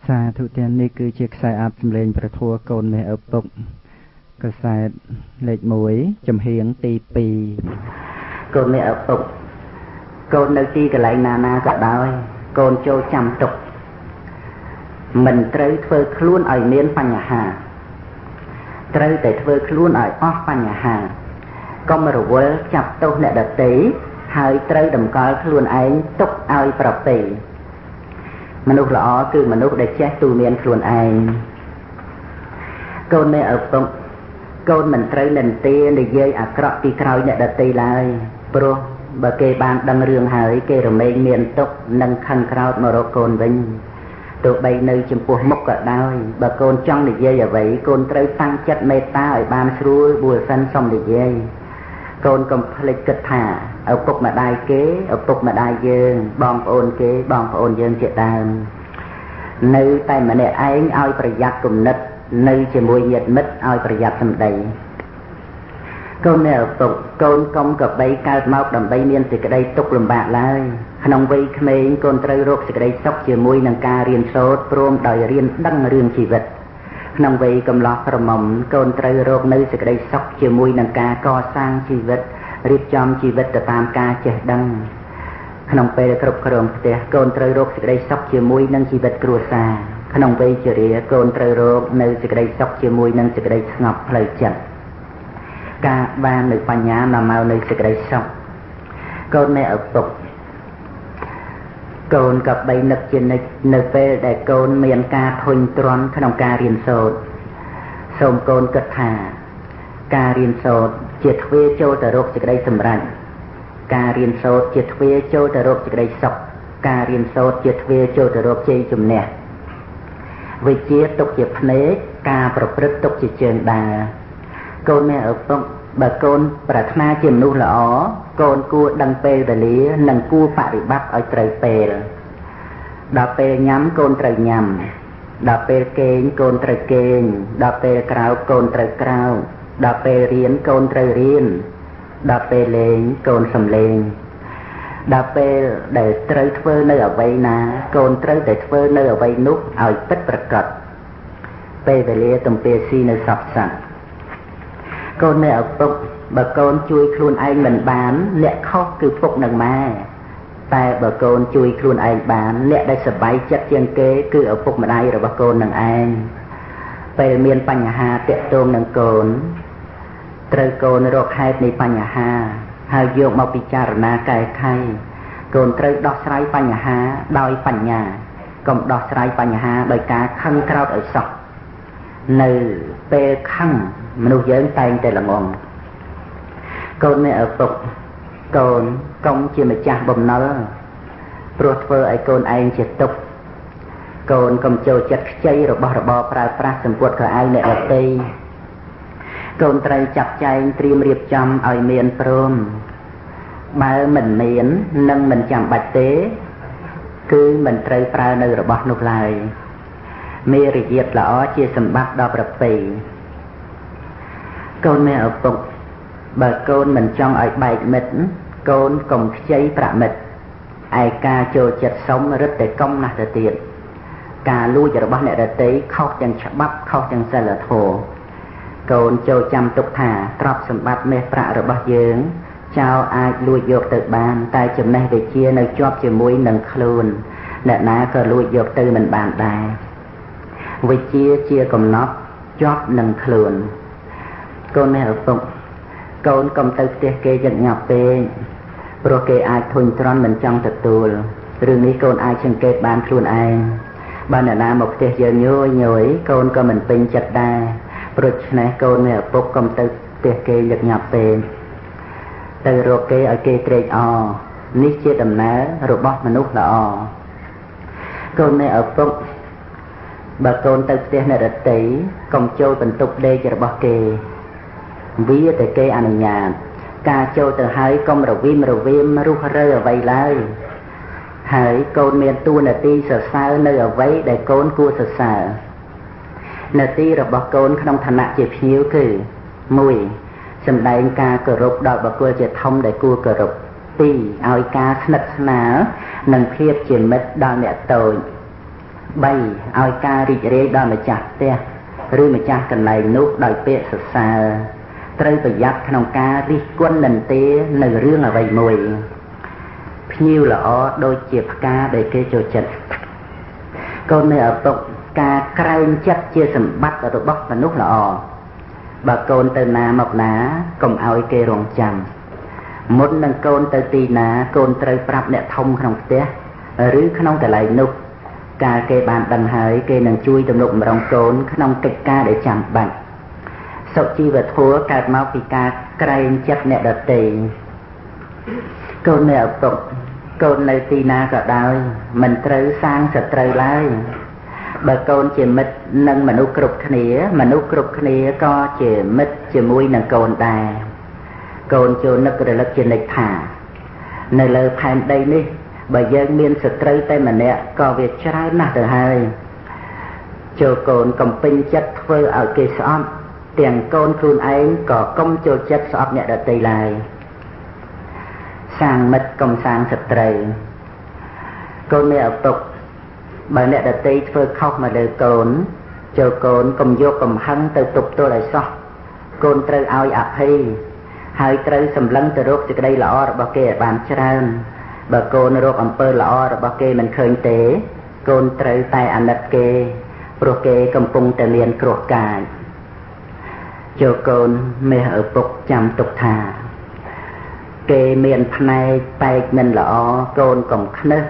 Xa thủ tiền này cứ chiếc xe áp xâm lên bà thua côn mẹ ấp tục. Cái xe lệch mũi chùm hiến tì bì. Côn mẹ ấp tục. Côn nơi ti cái lại nà cả đôi. Côn châu chăm tục. Mình trơi thơ khuôn ở miền phá nhà hà. Trơi để thơ khuôn ở ốc phá nhà hà. Có mà rủ vỡ chạp tốt nẹ đợt tí. Hơi trơi đầm coi khuôn ấy tục ai bà bì. Manuk lõ cứ manuk để chết tu miền khuôn ấy. Côn mẹ ấp tục. Côn mình trơi lần tiên để dây à krọ tì kroi nẹ đợt tí lại. Bro bà kê bàn đăng rương hơi kê rùm mê miền tục nâng khăn krọ mà rô côn vinh. Tụi bay nơi chùm phù mốc ở đôi. Bà côn trong để dây ở vậy. Côn trơi tăng chất mê ta ở bàn srui bùa sân xong để dây. Côn cầm phịch cực thả. Ở phục mà đai kế. Ở phục mà đai dương. Bong ôn kế. Bong ôn dương chết đàn. Nơi tay mà nè anh oi bà giặc cùng nít. Nơi chì mùi nhiệt mít oi bà giặc xâm đầy. Côn nè ở phục. Côn công cập bay cao mọc đầm bay miên thì cái đây tục lùm bạc lại. Nông vây khmênh côn trơi rốt sự đây sốc chìa mùi nâng ca riêng sốt prom đòi riêng đăng rương chỉ vật. Nông vây cầm lọt rờ mỏng côn trơi rốt nơi sự đây sốc chìa mùi nâng ca co sang chỉ vật. Riêng chom chỉ vật tam ca chết đăng. Nông vây krop krong tè côn trơi rốt sự đây sốc chìa mùi nâng chỉ vật krua xa. Nông vây chìa rìa côn trơi rốt nơi sự đây sốc chìa mùi nâng sự đây ngọc lời chật. Ca ban nơi phá nhá mà mau nơi sự đây sốc. Côn mẹ ở tục. Côn cặp bay nực trên nơi phê để côn miền ca thôn tròn khăn ca riêng sốt. Xôm côn cất thả. Ca riêng sốt triệt thuê châu tờ rốt trực đây xâm rạch. Ca riêng sốt triệt thuê châu tờ rốt trực đây sọc. Ca riêng sốt triệt thuê châu tờ rốt chê chùm nè. Vì chia tục dịp nế ca bọc rứt tục dịp trường đà. Côn mẹ ở phong. Bà côn bà thna chìm nụ lõ. Côn cua đăng pê và lý nâng cua phạ rị bắp ở trời pê. Đà pê nhắm côn trời nhằm. Đà pê kênh côn trời kênh. Đà pê krao côn trời krao. Đà pê riêng côn trời riêng. Đà pê lên côn sầm lên. Đà pê để trời thơ nơi ở vây ná. Côn trời để thơ nơi ở vây nút ở bất bật cật. Pê về lý tùm pê si nơi sọc sẵn. Côn này ở phục. Bà côn chui khuôn anh mình bán. Lẹ khóc cứ phục nâng mà. Tại bà côn chui khuôn anh bán. Lẹ đây sờ báy chất chân kế. Cứ ở phục mà đây rồi bà côn nâng anh. Về miền bánh hà tiệm tôm nâng côn. Trời côn rốt hẹp này bánh hà. Hai dụng màu bì chà rả na kẻ khay. Côn trời đọc sái bánh hà. Đói bánh nhà. Còn đọc sái bánh hà. Đói cá khăn krao ở sọc. Nơi bê khăn. Mình dưỡng tay tên là ngon. Côn này ở phục. Côn công chìa mà chạc bầm nó. Bột vơ ấy côn anh chìa tục. Côn công châu chất chay rồi bỏ pra xâm bột khởi ai này ở tây. Côn trời chặt chay triêm riêng chăm ở miền prom. Bà mình miền nâng mình chẳng bạch tế. Cứ mình trời pra nơi rồi bỏ nụ lại. Mê rì diệt lõ chia xâm bát đo bập bì. Côn mẹ ở phục. Bà côn mình trong ở bạch mít. Côn cùng cháy bạ mít. Ai ca chô chất sống rất để công nạc thật tiện. Ca lưu cho bác nẹ đợt tế. Khóc chẳng chắc bắp khóc chẳng xa là thổ. Côn chô chăm tục thả. Trọc xâm bát mê bạ rồi bác dưỡng. Chào ai lưu dột tự bàn. Tai chùm này về chia nơi chóp chùm mũi nâng khuôn. Nợ ná cơ lưu dột tư mình bàn đài. Vì chia cùng nóc. Chóp nâng khuôn. Côn mẹ ở phục. Côn công tư tiết kê dẫn nhọc bê. Pro kê ai thôn tròn mình trong thật tùl. Rừng ní côn ai chân kê bán khuôn anh. Bạn ở nà một tiết giờ nhối. Côn có mình pinh chật đa. Pro này côn mẹ ở phục công tư tiết kê dẫn nhọc bê. Từ rô kê ở kê trệt o. Ní chia đầm ná rồi bóp mà nút là o. Côn mẹ ở phục. Bà côn tư tiết này rất tí. Công châu bình tục đê cho bóp kê. Vì tới kê ảnh nhạt. Ca châu từ hai công rồi viêm rút rơi ở vây lại. Hãy côn miền tu nà ti sở sao nơi ở vây để côn cua sở sao. Nà ti rồi bọc côn không thành nạ chịp hiếu cử. Mùi. Xâm đầy ca cờ rục đòi bọc cua chịp thông để cua cờ rục. Ti áo ca nật ná. Nâng khiếp chìm mít đòi mẹ tội. 3ឲ្យការរីករាយដល់ម្ចាស់ផ្ទះឬម្ចាស់កន្លែងនោះដោយពាក្យសរសើរត្រូវប្រយ័ត្នក្នុងការរិះគន់និន្ទានៅរឿងអ្វីមួយភ្ញៀវល្អដូចជាផ្កាដែលគេចូលចិត្តកូននៅឪពុកការក្រែងចិត្តជាសម្បត្តិរបស់មនុស្សល្អបើកូនទៅណាមកណាកុំឲ្យគេរងចាំមុននឹងកូនទៅទីណាកូនត្រូវប្រាប់អ្នកធំក្នុងផ្ទះឬក្នុងកន្លែងនោះកាលគេបានដឹងហើយគេនឹងជួយទំនុកម្រងកូនក្នុងកិច្ចការដែលចាំបាច់សុជីវធម៌កើតមកពីការក្រែងចិត្តអ្នកដទៃកូននៅឪពុកកូននៅទីណាក៏ដោយមិនត្រូវសាងសត្រូវឡើយបើកូនជាមិត្តនឹងមនុស្សគ្រប់គ្នាមនុស្សគ្រប់គ្នាក៏ជាមិត្តជាមួយនឹងកូនដែរកូនចូលនឹករលឹកជានិច្ចថានៅលើផែនដីនេះបើយើងមានសត្រូវតែម្នាក់ក៏វាច្រើនណាស់ទៅហើយចូលកូនកំពេញចិត្តធ្វើឲ្យគេស្អប់ទាំងកូនខ្លួនឯងក៏កុំចូលចិត្តស្អប់អ្នកដទៃឡើយសាងមិត្តកុំសាងសត្រូវកូននៅឪពុកបើអ្នកដទៃធ្វើខុសមកលើកូនចូលកូនកុំយកកំហឹងទៅទប់ទល់ឲ្យសោះកូនត្រូវឲ្យអភ័យហើយត្រូវសម្លឹងទៅរកសេចក្តីល្អរបស់គេឲ្យបានច្រើនបើកូនរកអំពើល្អរបស់គេមិនឃើញទេកូនត្រូវតែអាណិតគេព្រោះគេកំពុងតែមានគ្រោះកាចចូលកូនមាសឪពុកចាំទុកថាគេមានផ្នែកបែកមិនល្អកូនកុំខ្នើស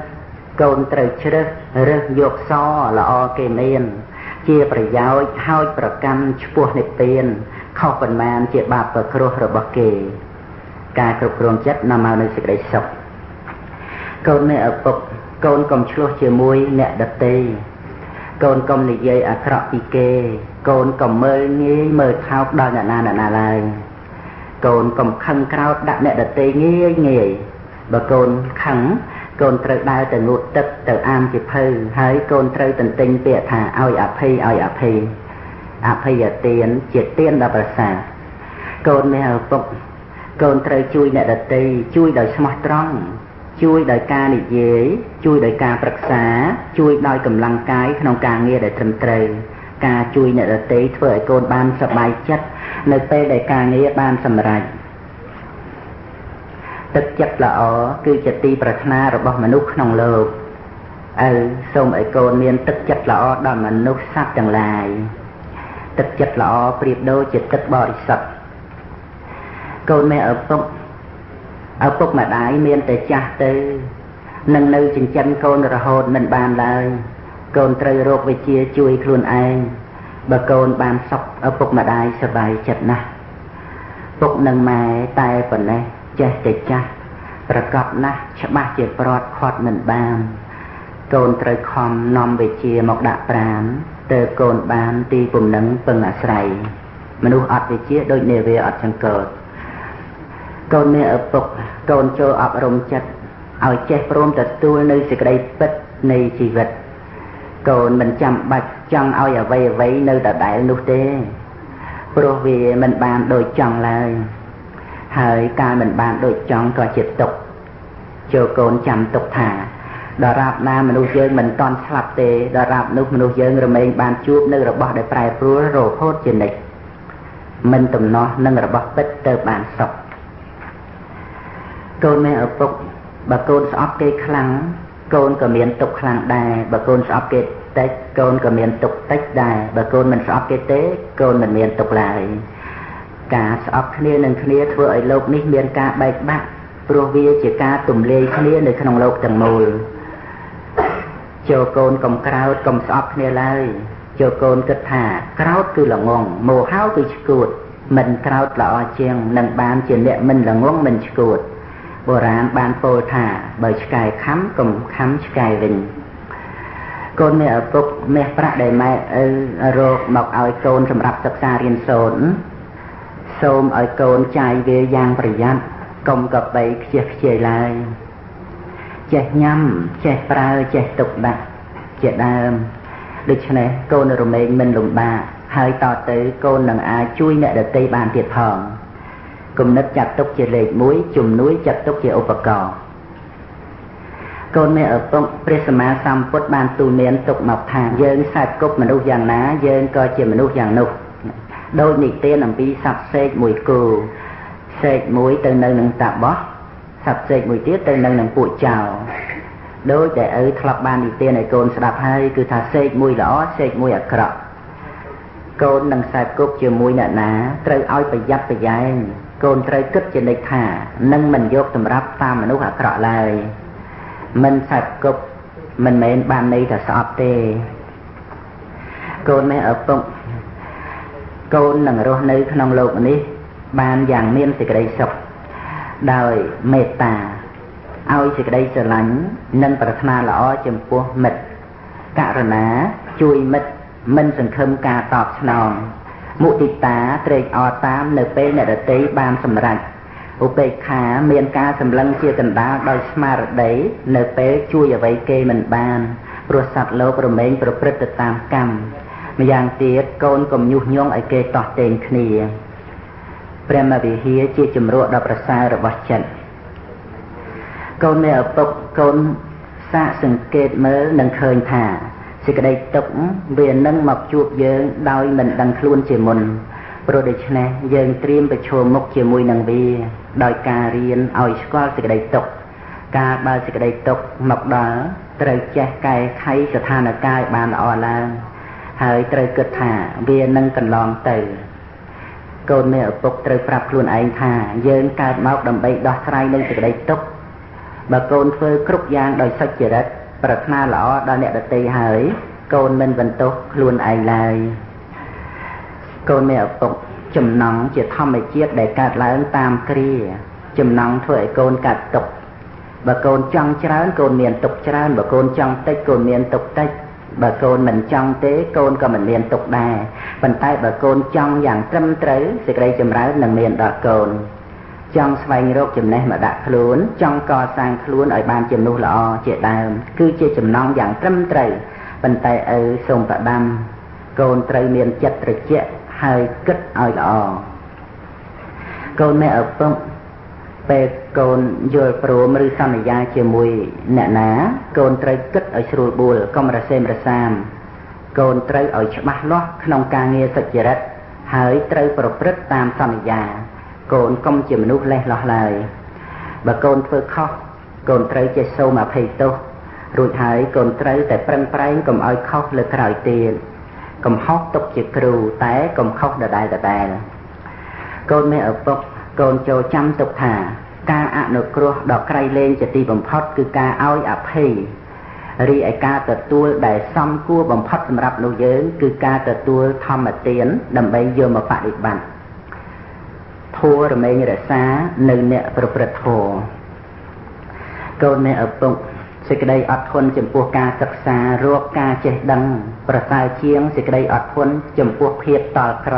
កូនត្រូវជ្រើសរើសយកសល្អគេមានជាប្រយោជន៍ហើយប្រកម្មឈ្មោះនិព្វានខុសប៉ុន្មានជាបាបប្រគ្រោះរបស់គេការគ្រប់គ្រងចិត្តនាំមកនូវសេចក្តីសុខកូននៅឪពុកកូនកុំឆ្លោះជាមួយអ្នកដទៃកូនកុំនិយាយអាក្រក់ពីគេកូនកុំមើលងាយមើលថោកដល់អ្នកណាឡើយកូនកុំខឹងក្រោធដាក់អ្នកដទៃងាយបើកូនខឹងកូនត្រូវដើរទៅងូតទឹកទៅអាមជាភៅហើយកូនត្រូវទន្ទិញពាក្យថាឲ្យអភ័យអភ័យទានជាទានដល់ប្រសើរកូនមានឪពុកកូនត្រូវជួយអ្នកដទៃជួយដោយស្មោះត្រង់ជួយដោយការនិយាយជួយដោយការប្រឹក្សាជួយដោយកម្លាំងកាយក្នុងការងារដែលត្រឹមត្រូវការជួយអ្នកដទៃធ្វើឲ្យកូនបានសប្បាយចិត្តនៅពេលដែលការងារបានសម្រេចទឹកចិត្តល្អគឺជាទីប្រាថ្នារបស់មនុស្សក្នុងលោកសូមឲ្យកូនមានទឹកចិត្តល្អដល់មនុស្សសត្វទាំងឡាយទឹកចិត្តល្អប្រៀបដូចជាទឹកបរិសុទ្ធកូនមានឪពុកម្ដាយមានតែចាស់ទៅនឹងនៅចិញ្ចឹមកូនរហូតមិនបានឡើយកូនត្រូវរកវិជ្ជាជួយខ្លួនឯងបើកូនបានសុខឪពុកម្ដាយសប្បាយចិត្តណាស់ពុកនិងម៉ែតែប៉ុណ្ណេះចេះតែចាស់ប្រកបណាស់ច្បាស់ជាប្រត់ខាត់មិនបានកូនត្រូវខំនាំវិជ្ជាមកដាក់ប្រាណទើបកូនបានទីពំនឹងពឹងអាស្រ័យមនុស្សអត់វិជ្ជាដូចនាវាអត់ចង្កូតកូនមានឪពុកកូនចូលអប់រំចិត្តឲ្យចេះព្រមទទួលនៅសេចក្តីពិតនៃជីវិតកូនមិនចាំបាច់ចង់ឲ្យអ្វីនៅដដែលនោះទេព្រោះវាមិនបានដូចចង់ឡើយហើយការមិនបានដូចចង់ក៏ជាទុក្ខចូលកូនចាំទុកថាដរាបណាមនុស្សយើងមិនតន់ស្លាប់ទេដរាបនោះមនុស្សយើងរមែងបានជួបនៅរបស់ដែលប្រែប្រួលរហូតជានិច្ចមិនទំនាស់នឹងរបស់ពិតទៅបានសុខកូនមានឪពុកបើកូនស្អប់គេខ្លាំងកូនក៏មានទុក្ខខ្លាំងដែរបើកូនស្អប់គេតិចកូនក៏មានទុក្ខតិចដែរបើកូនមិនស្អប់គេទេកូនមិនមានទុក្ខឡើយការស្អប់គ្នានឹងគ្នាធ្វើឲ្យលោកនេះមានការបែកបាក់ព្រោះវាជាការទម្លាយគ្នានៅក្នុងលោកទាំងមូលចូលកូនកុំក្រោធកុំស្អប់គ្នាឡើយចូលកូនគិតថាក្រោធគឺល្ងងមោហោគឺឆ្កួតមិនក្រោធល្អជាងនឹងបានជាអ្នកមិនល្ងងមិនឆ្កួតបុរាណបានពោលថាបើឆ្កែខំកុំខំឆ្កែវិញកូនមានឪពុកមាសប្រាក់ដែលម៉ែរកមកឲ្យកូនសម្រាប់សិក្សារៀនសូត្រសូមឲ្យកូនចាយវាយ៉ាងប្រយ័ត្នកុំកបីខ្ជិះខ្ជាយឡើយចេះញ៉ាំចេះប្រើចេះទុកដាក់ជាដើមដូច្នេះកូនរមែងមិនលំបាកហើយតទៅកូននឹងអាចជួយអ្នកដទៃបានទៀតផងគំនិតចាត់ទុកជាលេខ1ជំនួយចាត់ទុកជាឧបករណ៍ កូនមានឪពុកព្រះសម្មាសម្ពុទ្ធបានទូន្មានទុកមកថាយើងខ្សែគប់មនុស្សយ៉ាងណាយើងក៏ជាមនុស្សយ៉ាងនោះដោយនិទានអំពីសត្វសេកមួយគូសេកមួយទៅនៅនឹងតាបោះសត្វសេកមួយទៀតទៅនៅនឹងពួកចៅដោយតែឪធ្លាប់បាននិទានឲ្យកូនស្ដាប់ហើយគឺថាសេកមួយល្អសេកមួយអាក្រក់កូននឹងខ្សែគប់ជាមួយអ្នកណាត្រូវឲ្យប្រយ័ត្នប្រយែងកូនត្រូវគិតជានិច្ចថានឹងមិនយកសម្រាប់តាមមនុស្សអាក្រក់ឡើយមិនខ្សែគប់មិនមែនបានន័យថាស្អប់ទេកូនមានឪពុកកូននឹងរស់នៅក្នុងโลกនេះបានយ៉ាងមានសេចក្តីសុខដោយមេត្តាឲ្យសេចក្តីស្រឡាញ់និងប្រាថ្នាល្អចំពោះមិត្តករុណាជួយមិត្តមិនសង្ឃឹមការតបស្នងមុទិតាត្រេកអរតាមនៅពេលអ្នកដទៃបានសម្រេចឧបេក្ខាមានការសម្លឹងជាកណ្ដាលដោយស្មារតីនៅពេលជួយអ្វីគេមិនបានព្រោះសត្វលោករមែងប្រព្រឹត្តទៅតាមកម្មម្យ៉ាងទៀតកូនកុំញុះញង់ឲ្យគេតោះតេងគ្នាព្រះមវិហារជាជំរក់ដ៏ប្រសើររបស់ចិត្តកូនមានឪពុកកូនសាកសង្កេតមើលនឹងឃើញថាសេចក្តីទុក្ខវានឹងមកជួបយើងដោយមិនដឹងខ្លួនជាមុនព្រោះដូច្នេះយើងត្រៀមប្រឈមមុខជាមួយនឹងវាដោយការរៀនឲ្យស្គាល់សេចក្តីទុក្ខការបើសេចក្តីទុក្ខមកដល់ត្រូវចេះកែខៃស្ថានភាពឲ្យបានល្អឡើងហើយត្រូវគិតថាវានឹងកន្លងទៅកូនមានឪពុកត្រូវប្រាប់ខ្លួនឯងថាយើងកើតមកដើម្បីដោះស្រាយនៅសេចក្តីទុក្ខបើកូនធ្វើគ្រប់យ៉ាងដោយសុចរិតប្រាថ្នាល្អដល់អ្នកដទៃហើយកូនមិនបន្ទោសខ្លួនឯងឡើយកូនមានឪពុកចំណង់ជាធម្មជាតិដែលកើតឡើងតាមគ្រាចំណង់ធ្វើឲ្យកូនកើតទុក្ខបើកូនចង់ច្រើនកូនមានទុក្ខច្រើនបើកូនចង់តិចកូនមានទុក្ខតិចបើកូនមិនចង់ទេកូនក៏មិនមានទុក្ខដែរប៉ុន្តែបើកូនចង់យ៉ាងត្រឹមត្រូវសេចក្តីចម្រើននឹងមានដល់កូនចង់ស្វែងរកចំណេះមកដាក់ខ្លួនចង់កសាងខ្លួនឲ្យបានជាមនុស្សល្អជាដើមគឺជាចំណងយ៉ាងត្រឹមត្រូវប៉ុន្តែឪសូមប្រដាំកូនត្រូវមានចិត្តត្រជាក់ហើយគិតឲ្យល្អកូនមានឪពុកពេលកូនយល់ព្រមឬសន្យាជាមួយអ្នកណាកូនត្រូវគិតឲ្យស្រួលបួលកុំរសេមរសាមកូនត្រូវឲ្យច្បាស់លាស់ក្នុងការងារសុចរិតហើយត្រូវប្រព្រឹត្តតាមសន្យាកូនកុំជាមនុស្សលេះលោះឡើយបើកូនធ្វើខុសកូនត្រូវចេះសូមអភ័យទោសរួចហើយកូនត្រូវតែប្រឹងប្រែងកុំឲ្យខុសលើក្រោយទៀតកុំហុសទុកជាគ្រូតែកុំខុសដដែលកូនមានឪពុកកូនចូលចាំទុកថាការអនុគ្រោះដ៏ក្រៃលែងជាទីបំផុតគឺការឲ្យអភ័យរីឯការទទួលដែលសមគួរបំផុតសម្រាប់នោះយើងគឺការទទួលធម្មទានដើម្បីយកមកបដិបត្តិធម៌រមែងរក្សានៅអ្នកប្រព្រឹត្តធម៌កូនមានឪពុកសេចក្តីអត់ធន់ចំពោះការសិក្សារកការចេះដឹងប្រសើរជាងសេចក្តីអត់ធន់ចំពោះភាពតល់ក្រ